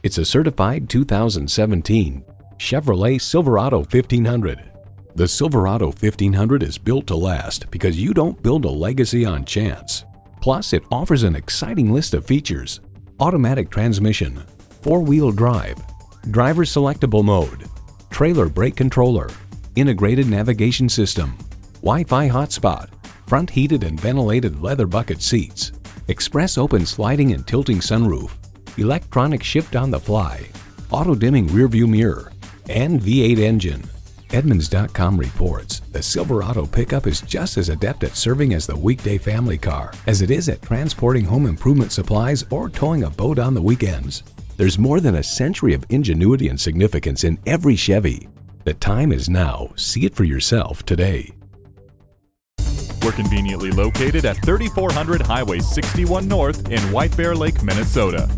It's a certified 2017 Chevrolet Silverado 1500. The Silverado 1500 is built to last because you don't build a legacy on chance. Plus, it offers an exciting list of features: automatic transmission, four-wheel drive, driver selectable mode, trailer brake controller, integrated navigation system, Wi-Fi hotspot, front heated and ventilated leather bucket seats, express open sliding and tilting sunroof, electronic shift on the fly, auto-dimming rearview mirror, and V8 engine. Edmunds.com reports the Silverado pickup is just as adept at serving as the weekday family car as it is at transporting home improvement supplies or towing a boat on the weekends. There's more than a century of ingenuity and significance in every Chevy. The time is now. See it for yourself today. We're conveniently located at 3400 Highway 61 North in White Bear Lake, Minnesota.